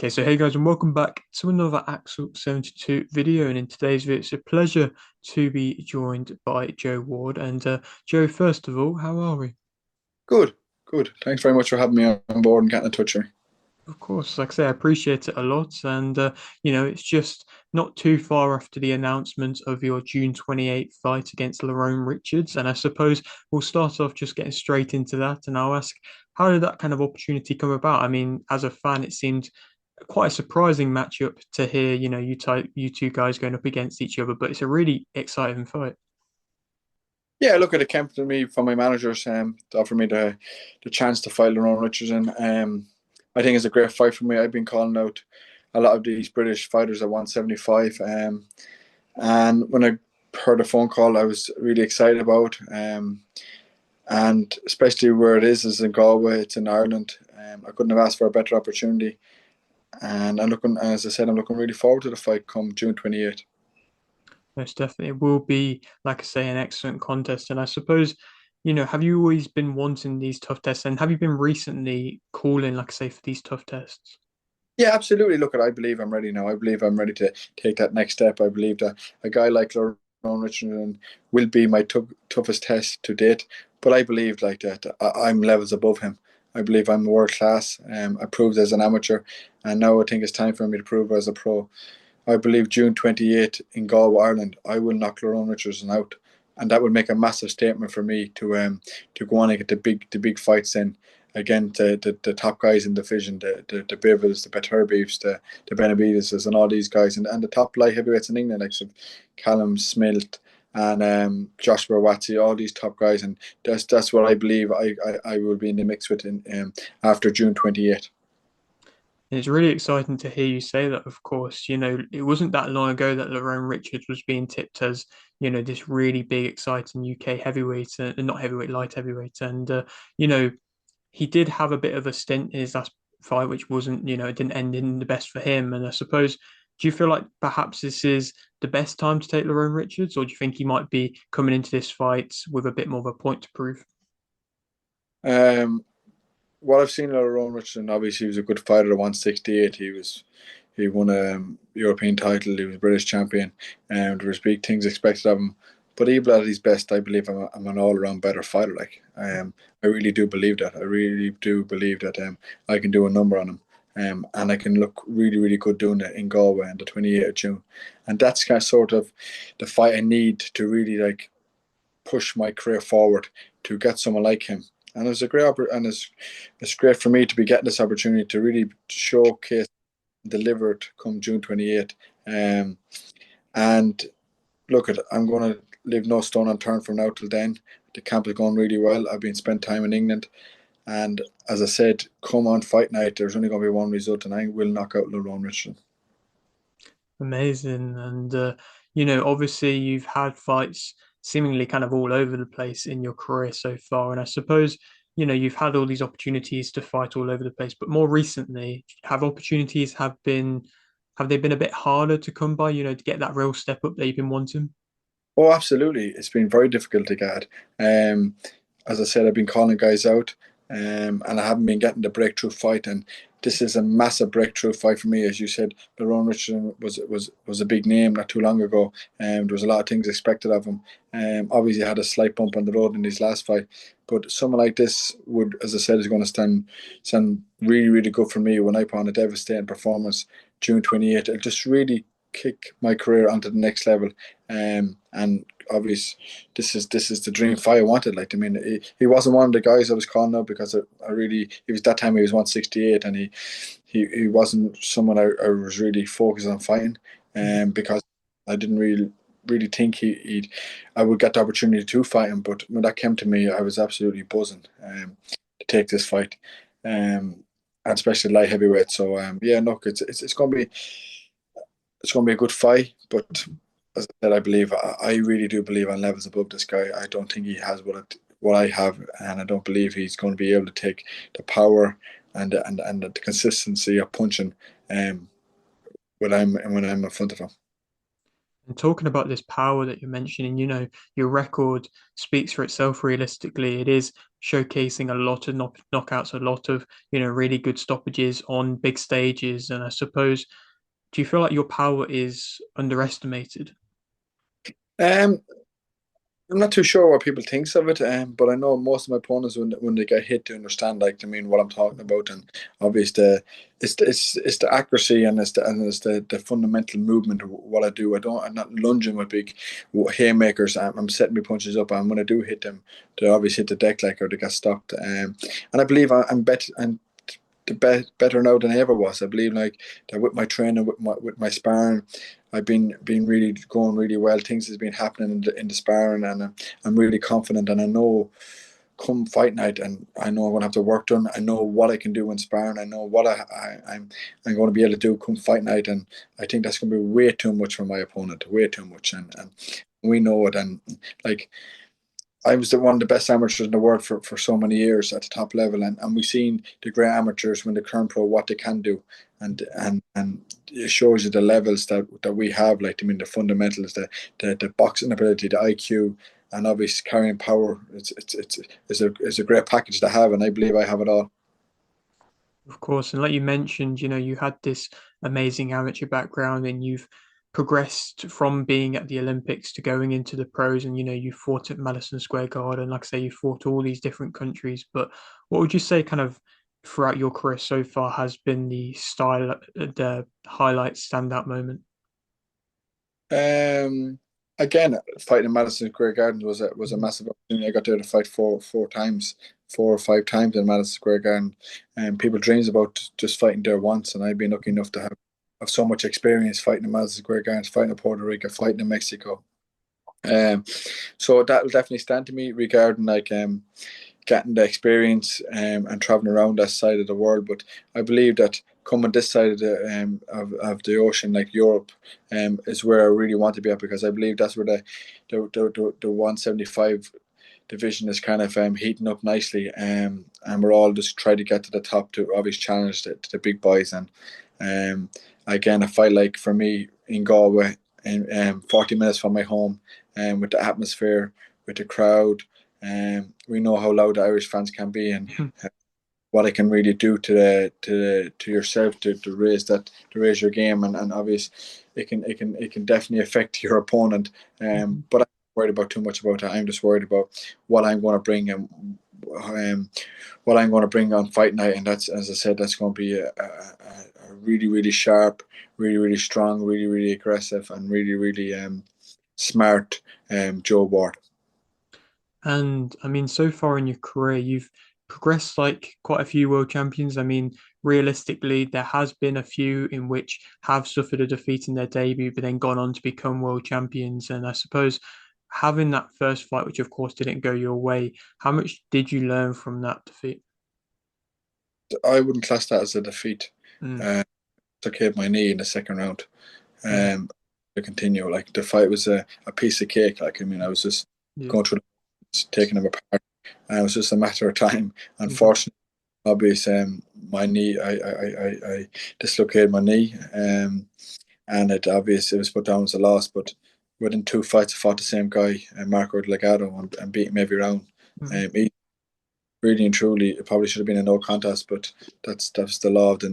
Okay, so hey guys, and welcome back to another Axel 72 video. And in today's video, it's a pleasure to be joined by Joe Ward. And Joe, first of all, how are we? Good, good. Thanks very much for having me on board and getting in touch with me. Of course, like I say, I appreciate it a lot. And, it's just not too far after the announcement of your June 28th fight against Lerrone Richards. And I suppose we'll start off just getting straight into that. And I'll ask, how did that kind of opportunity come about? I mean, as a fan, it seemed quite a surprising matchup to hear, you two guys going up against each other, but it's a really exciting fight. Yeah, look, it came to me from my managers to offer me the chance to fight Lerrone Richardson. I think it's a great fight for me. I've been calling out a lot of these British fighters at 175. And when I heard the phone call, I was really excited about. And especially where it is in Galway, it's in Ireland. I couldn't have asked for a better opportunity. And I'm looking, as I said, I'm looking really forward to the fight come June 28th. Most definitely. It will be, like I say, an excellent contest. And I suppose, have you always been wanting these tough tests? And have you been recently calling, like I say, for these tough tests? Yeah, absolutely. Look, I believe I'm ready now. I believe I'm ready to take that next step. I believe that a guy like Lerrone Richardson will be my toughest test to date. But I believe like that I'm levels above him. I believe I'm world class. I proved as an amateur, and now I think it's time for me to prove as a pro. I believe June 28th in Galway, Ireland, I will knock Lerrone Richardson out, and that would make a massive statement for me to go on and get the big fights in against the top guys in the division, the Bivens, the Beterbeefs, the Benavides, and all these guys, and the top light heavyweights in England, like Callum Smith and Joshua Watson, all these top guys, and that's what I believe I will be in the mix with in after June 28th. And it's really exciting to hear you say that, of course. It wasn't that long ago that Lerone Richards was being tipped as, this really big, exciting UK heavyweight, and not heavyweight, light heavyweight. And, you know, he did have a bit of a stint in his last fight, which wasn't, it didn't end in the best for him. And I suppose, do you feel like perhaps this is the best time to take Lerone Richards, or do you think he might be coming into this fight with a bit more of a point to prove? Um, what I've seen of Lerrone Richardson, obviously he was a good fighter at 168. He won a European title. He was British champion, and there was big things expected of him. But even at his best, I believe I'm an all around better fighter. I really do believe that. I really do believe that I can do a number on him. And I can look really, really good doing it in Galway on the 28th of June. And that's kind of sort of the fight I need to really like push my career forward to get someone like him. And it's a great and it's great for me to be getting this opportunity to really showcase and deliver it come June 28th. Um, and look at I'm going to leave no stone unturned from now till then. The camp is going really well. I've been spent time in England, and as I said, come on fight night. There's only going to be one result, and I will knock out Lerone Richardson. Amazing. And, obviously you've had fights seemingly kind of all over the place in your career so far. And I suppose, you've had all these opportunities to fight all over the place, but more recently, have they been a bit harder to come by, to get that real step up that you've been wanting? Oh, absolutely. It's been very difficult to get. Um, as I said, I've been calling guys out, and I haven't been getting the breakthrough fight. And this is a massive breakthrough fight for me. As you said, Lerone Richardson was a big name not too long ago, and there was a lot of things expected of him. Obviously, had a slight bump on the road in his last fight, but someone like this would, as I said, is going to stand really, really good for me when I put on a devastating performance June 28th. It'll just really kick my career onto the next level. And obviously, this is the dream fight I wanted. Like, I mean, he wasn't one of the guys I was calling out because I really he was that time he was 168, and he wasn't someone I was really focused on fighting, because I didn't really think he I would get the opportunity to fight him. But when that came to me, I was absolutely buzzing to take this fight, and especially light heavyweight. So yeah, look, it's going to be a good fight, but as I said, I really do believe on levels above this guy. I don't think he has what I have, and I don't believe he's going to be able to take the power and the consistency of punching when I'm in front of him. And talking about this power that you're mentioning, your record speaks for itself realistically. It is showcasing a lot of knockouts, a lot of, really good stoppages on big stages. And I suppose, do you feel like your power is underestimated? Um, I'm not too sure what people thinks of it, but I know most of my opponents when they get hit to understand like I mean what I'm talking about, and obviously it's the accuracy and it's the fundamental movement of what I do. I'm not lunging with big haymakers. I'm setting my punches up, and when I do hit them, they obviously hit the deck like or they get stopped. And I believe I'm better now than I ever was. I believe like that with my training, with my sparring, I've been really going really well. Things has been happening in the sparring, and I'm really confident. And I know come fight night, and I know I'm gonna have to work done. I know what I can do in sparring. I know what I'm going to be able to do come fight night, and I think that's going to be way too much for my opponent, way too much, and we know it. And like I was one of the best amateurs in the world for so many years at the top level, and we've seen the great amateurs when they turn pro what they can do, and it shows you the levels that we have. Like I mean, the fundamentals, the boxing ability, the IQ, and obviously carrying power. It's a great package to have, and I believe I have it all. Of course, and like you mentioned, you had this amazing amateur background and you've progressed from being at the Olympics to going into the pros and you fought at Madison Square Garden. Like I say, you fought all these different countries. But what would you say kind of throughout your career so far has been the highlight standout moment? Um, Again, fighting in Madison Square Garden was a massive opportunity. I got there to fight four times, 4 or 5 times in Madison Square Garden, and people dreams about just fighting there once. And I've been lucky enough to have so much experience fighting in Madison Square Garden, fighting in Puerto Rico, fighting in Mexico. Um, so that will definitely stand to me regarding like getting the experience and traveling around that side of the world. But I believe that coming this side of the ocean, like Europe, is where I really want to be at because I believe that's where the 175 division is kind of heating up nicely, and we're all just trying to get to the top to obviously challenge the big boys. And again, a fight like for me in Galway, in 40 minutes from my home, and with the atmosphere, with the crowd, we know how loud the Irish fans can be, and what it can really do to yourself to raise your game, and obviously it can definitely affect your opponent. But I'm not worried about too much about that. I'm just worried about what I'm going to bring and what I'm going to bring on fight night, and that's as I said, that's going to be a really really sharp, really really strong, really really aggressive, and really really smart Joe Ward. And I mean, so far in your career, you've progressed like quite a few world champions. I mean, realistically, there has been a few in which have suffered a defeat in their debut, but then gone on to become world champions. And I suppose having that first fight, which of course didn't go your way, how much did you learn from that defeat? I wouldn't class that as a defeat. Mm, Uh, Took hit my knee in the second round. mm, Um, to continue, like the fight was a piece of cake. Like I mean, I was just yeah. going through, taking them apart, and it was just a matter of time. Mhm, Unfortunately, obviously, my knee, I dislocated my knee, and it obviously it was put down as a loss. But within 2 fights, I fought the same guy, Marco Delgado, and beat him every round. mhm. He really and truly, it probably should have been a no contest, but that's the law of the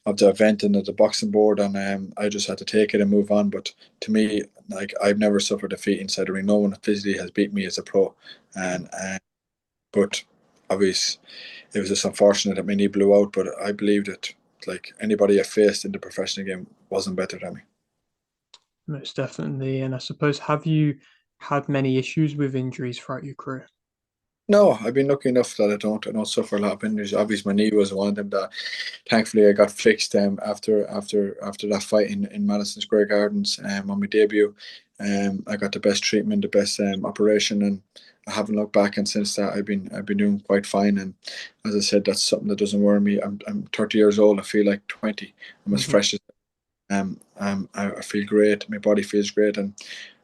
event and of the boxing board, and I just had to take it and move on. But to me, like I've never suffered defeat inside the ring. No one physically has beat me as a pro, and but obviously it was just unfortunate that my knee blew out. But I believe that like anybody I faced in the professional game wasn't better than me. Most definitely. And I suppose, have you had many issues with injuries throughout your career? No, I've been lucky enough that I don't suffer a lot of injuries. Obviously, my knee was one of them that thankfully I got fixed after that fight in Madison Square Gardens on my debut. I got the best treatment, the best operation, and I haven't looked back. And since that, I've been doing quite fine. And as I said, that's something that doesn't worry me. I'm 30 years old. I feel like 20. I'm as Hmm. fresh as I feel great. My body feels great, and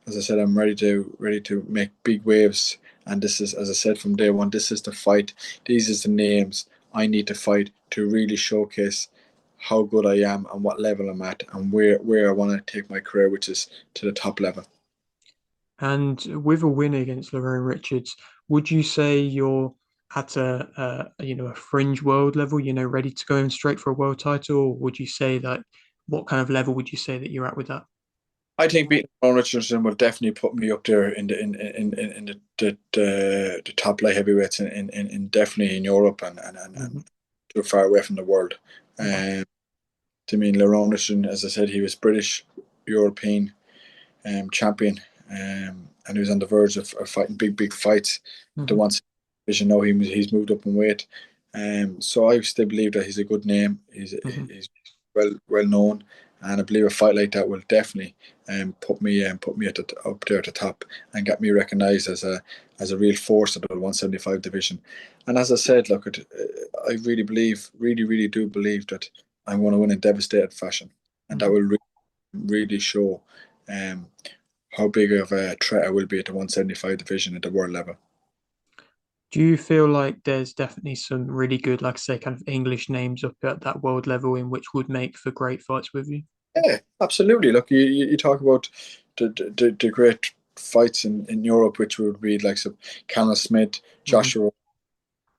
as I said, I'm ready to make big waves. And this is, as I said from day one, this is the fight. These is the names I need to fight to really showcase. how good I am and what level I'm at and where I want to take my career, which is to the top level. And with a win against Lerrone Richards, would you say you're at a fringe world level, ready to go in straight for a world title, or would you say that what kind of level would you say that you're at with that? I think beating Ron Richardson will definitely put me up there in the top light heavyweights definitely in Europe and Hmm. too far away from the world. Wow. Um, I mean, Lerone Richardson, as I said, he was British, European champion, and he was on the verge of fighting big fights. The Hmm. ones, as you know, he's moved up in weight. So I still believe that he's a good name. Hmm. He's well known, and I believe a fight like that will definitely put me up there at the top and get me recognised as a real force at the 175 division. And as I said, look, I really believe, really do believe that I'm going to win in devastating fashion, and that Hmm. will really show um, how big of a threat I will be at the 175 division at the world level. Do you feel like there's definitely some really good, like I say, kind of English names up at that world level in which would make for great fights with you? Yeah, absolutely. Look, you talk about the great fights in Europe, which would be like some Callum Smith, Hmm. Joshua,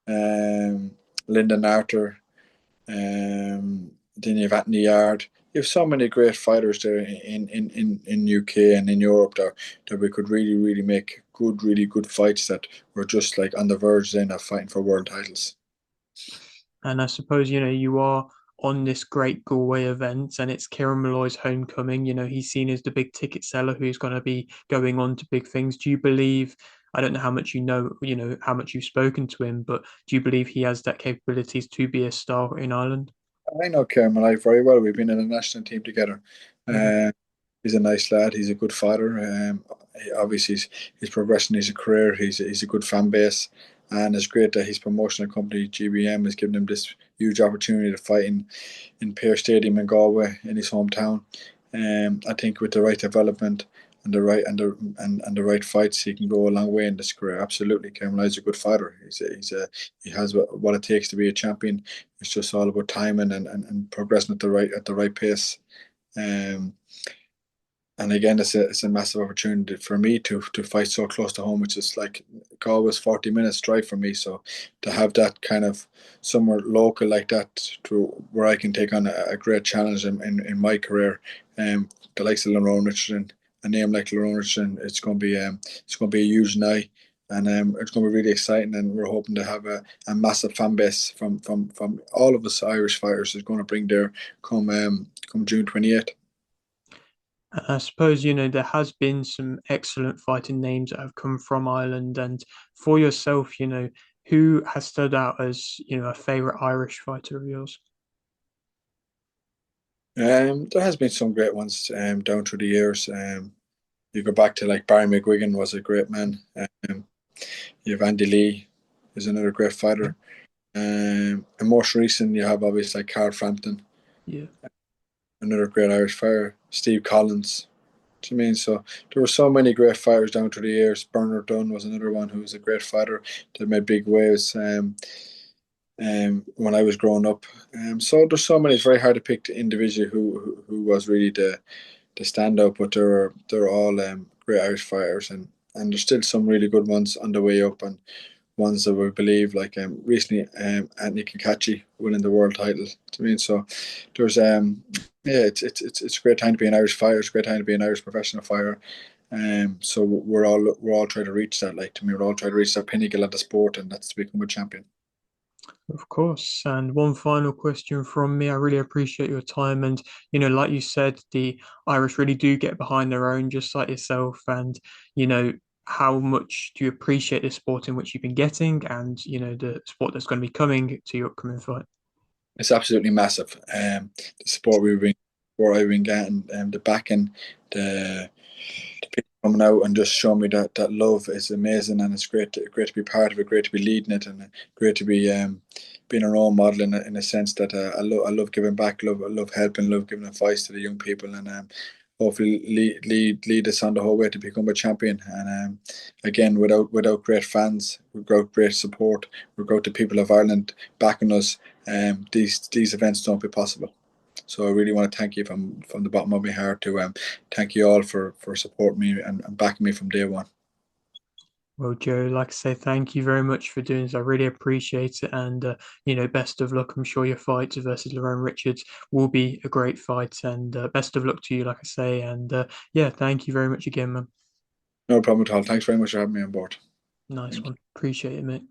um, Lyndon Arthur, then you've Anthony Yard. You have so many great fighters there in UK and in Europe that we could really make really good fights that were just like on the verge then of fighting for world titles. And I suppose, you are on this great Galway event and it's Kieran Molloy's homecoming. He's seen as the big ticket seller who's going to be going on to big things. Do you believe, I don't know how much how much you've spoken to him, but do you believe he has that capabilities to be a star in Ireland? I know Kieran Molloy very well. We've been in a national team together. Hmm. Uh, he's a nice lad. He's a good father. Obviously, he's progressing his career. He's a good fan base, and it's great that his promotional company GBM has given him this huge opportunity to fight in Pear Stadium in Galway in his hometown. I think with the right development and the right fights, he can go a long way in this career. Absolutely, Cameron is a good fighter. He has what it takes to be a champion. It's just all about timing and progressing at the right pace. Um, and again, it's a massive opportunity for me to fight so close to home, which is like Galway's 40 minutes drive for me. So to have that kind of somewhere local like that to where I can take on a great challenge in my career, the likes of Lerrone Richardson, a name like Lerrone Richardson, it's going to be a huge night. And it's going to be really exciting, and we're hoping to have a massive fan base from all of us Irish fighters is going to bring there come June 28th. I suppose, there has been some excellent fighting names that have come from Ireland. And for yourself, who has stood out as, a favorite Irish fighter of yours? There has been some great ones down through the years. You go back to like Barry McGuigan was a great man. You have Andy Lee, is another great fighter. And most recent, you have obviously like Carl Frampton, Yeah. another great Irish fighter. Steve Collins. Do you mean so? There were so many great fighters down through the years. Bernard Dunn was another one who was a great fighter that made big waves. When I was growing up, so there's so many. It's very hard to pick the individual who was really the standout, but they're all great Irish fighters, and there's still some really good ones on the way up, and ones that we believe like recently Anthony Kakachi winning the world title. I mean, so there's yeah, it's a great time to be an Irish fighter. It's a great time to be an Irish professional fighter. So we're all trying to reach that. Like to me, we're all trying to reach that pinnacle of the sport, and that's to become a champion. Of course. And one final question from me. I really appreciate your time. And, like you said, the Irish really do get behind their own, just like yourself. And, you know, how much do you appreciate the sport in which you've been getting and, the sport that's going to be coming to your upcoming fight? It's absolutely massive. The support support I've been getting, the backing, the people coming out and just showing me that love is amazing, and it's great to be part of it, great to be leading it, and great to be being a role model in a sense that I love giving back, I love helping, love giving advice to the young people, and hopefully lead us on the whole way to become a champion. And again, without great fans, without great support, without the people of Ireland backing us, these events don't be possible. So I really want to thank you from the bottom of my heart to thank you all for supporting me and backing me from day one. Well, Joe, like I say, thank you very much for doing this. I really appreciate it, and best of luck. I'm sure your fight versus Lerrone Richards will be a great fight, and best of luck to you, like I say. And yeah, thank you very much again, man. No problem at all. Thanks very much for having me on board. Nice Thank you. one. Appreciate it, mate.